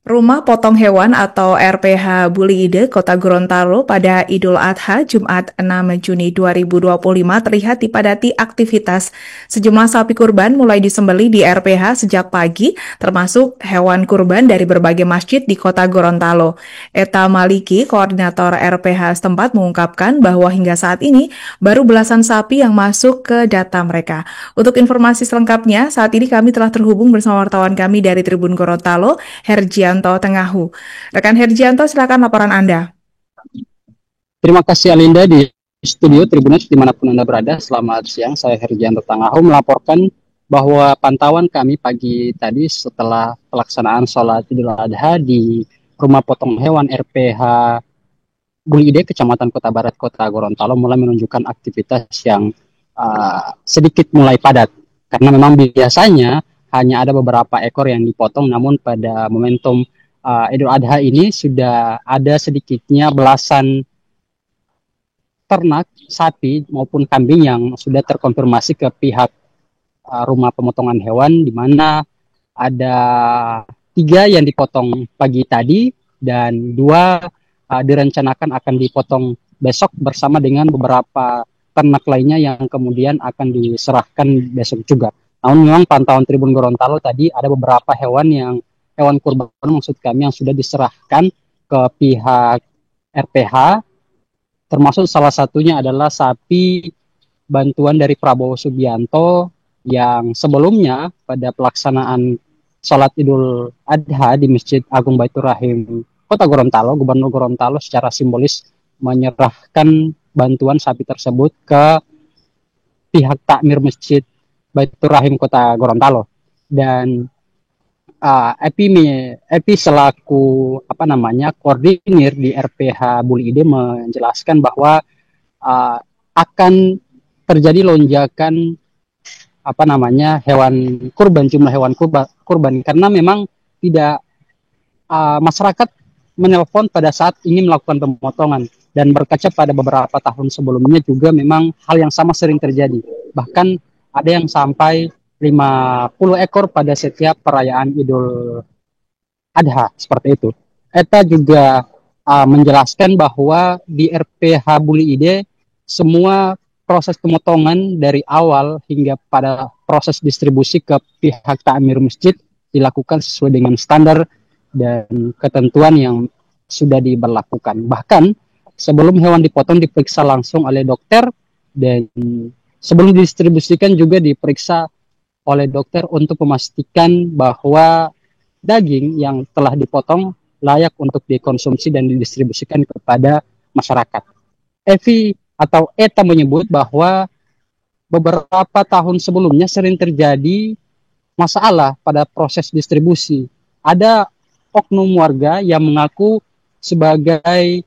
Rumah Potong Hewan atau RPH Buli Ide, Kota Gorontalo pada Idul Adha Jumat 6 Juni 2025 terlihat dipadati aktivitas. Sejumlah sapi kurban mulai disembelih di RPH sejak pagi, termasuk hewan kurban dari berbagai masjid di Kota Gorontalo. Eta Maliki, koordinator RPH setempat mengungkapkan bahwa hingga saat ini baru belasan sapi yang masuk ke data mereka. Untuk informasi selengkapnya, saat ini kami telah terhubung bersama wartawan kami dari Tribun Gorontalo, Herjianto Tengahu. Rekan Herjianto, silakan laporan Anda. Terima kasih Alinda di studio Tribunnews dimanapun Anda berada. Selamat siang, saya Herjianto Tengahu melaporkan bahwa pantauan kami pagi tadi setelah pelaksanaan sholat Idul Adha di Rumah Potong Hewan RPH Buli Ide, Kecamatan Kota Barat, Kota Gorontalo mulai menunjukkan aktivitas yang sedikit mulai padat. Karena memang biasanya hanya ada beberapa ekor yang dipotong, namun pada momentum Idul Adha ini sudah ada sedikitnya belasan ternak sapi maupun kambing yang sudah terkonfirmasi ke pihak rumah pemotongan hewan, di mana ada 3 yang dipotong pagi tadi dan 2 direncanakan akan dipotong besok bersama dengan beberapa ternak lainnya yang kemudian akan diserahkan besok juga. Namun memang pantauan Tribun Gorontalo tadi ada beberapa hewan kurban maksud kami yang sudah diserahkan ke pihak RPH, termasuk salah satunya adalah sapi bantuan dari Prabowo Subianto yang sebelumnya pada pelaksanaan sholat Idul Adha di Masjid Agung Baitur Rahim Kota Gorontalo, Gubernur Gorontalo secara simbolis menyerahkan bantuan sapi tersebut ke pihak takmir Masjid Baitur Rahim Kota Gorontalo. Dan Epi selaku koordinir di RPH Buli Ide menjelaskan bahwa akan terjadi lonjakan jumlah hewan kurban karena memang tidak masyarakat menelpon pada saat ingin melakukan pemotongan, dan berkaca pada beberapa tahun sebelumnya juga memang hal yang sama sering terjadi, bahkan ada yang sampai 50 ekor pada setiap perayaan Idul Adha seperti itu. Eta juga menjelaskan bahwa di RPH Buli Ide semua proses pemotongan dari awal hingga pada proses distribusi ke pihak takmir masjid dilakukan sesuai dengan standar dan ketentuan yang sudah diberlakukan. Bahkan sebelum hewan dipotong diperiksa langsung oleh dokter, dan sebelum didistribusikan juga diperiksa oleh dokter untuk memastikan bahwa daging yang telah dipotong layak untuk dikonsumsi dan didistribusikan kepada masyarakat. Eta menyebut bahwa beberapa tahun sebelumnya sering terjadi masalah pada proses distribusi. Ada oknum warga yang mengaku sebagai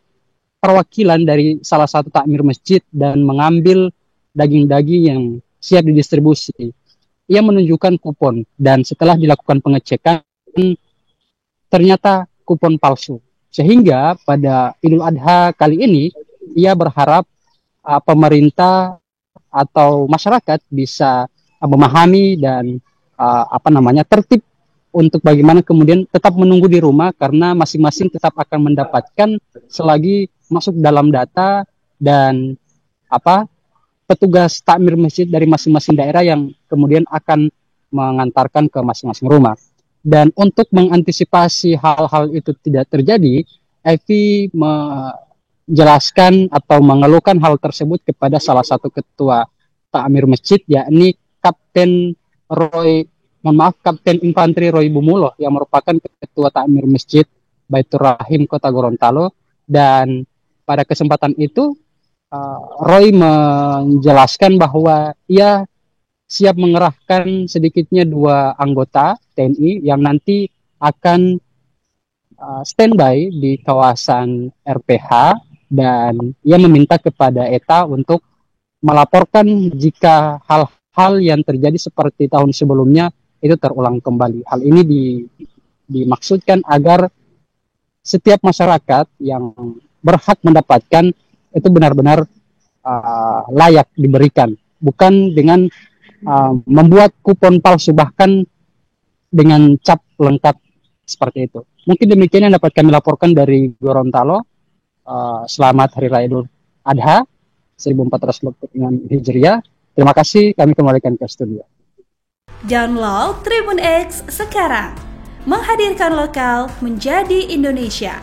perwakilan dari salah satu takmir masjid dan mengambil daging-daging yang siap didistribusi. Ia menunjukkan kupon, dan setelah dilakukan pengecekan ternyata kupon palsu. Sehingga pada Idul Adha kali ini ia berharap pemerintah atau masyarakat bisa memahami dan tertib untuk bagaimana kemudian tetap menunggu di rumah, karena masing-masing tetap akan mendapatkan selagi masuk dalam data dan petugas takmir masjid dari masing-masing daerah yang kemudian akan mengantarkan ke masing-masing rumah. Dan untuk mengantisipasi hal-hal itu tidak terjadi, Evi menjelaskan atau mengeluhkan hal tersebut kepada salah satu ketua takmir masjid, yakni Kapten Infanteri Roy Bumuloh, yang merupakan ketua takmir masjid Baitur Rahim Kota Gorontalo. Dan pada kesempatan itu Roy menjelaskan bahwa ia siap mengerahkan sedikitnya 2 anggota TNI yang nanti akan standby di kawasan RPH, dan ia meminta kepada ETA untuk melaporkan jika hal-hal yang terjadi seperti tahun sebelumnya itu terulang kembali. Hal ini dimaksudkan agar setiap masyarakat yang berhak mendapatkan itu benar-benar layak diberikan, bukan dengan membuat kupon palsu bahkan dengan cap lengkap seperti itu. Mungkin demikian yang dapat kami laporkan dari Gorontalo. Selamat Hari Raya Idul Adha 1446 Hijriah. Terima kasih, kami kembalikan ke studio. Download Tribun X sekarang, menghadirkan lokal menjadi Indonesia.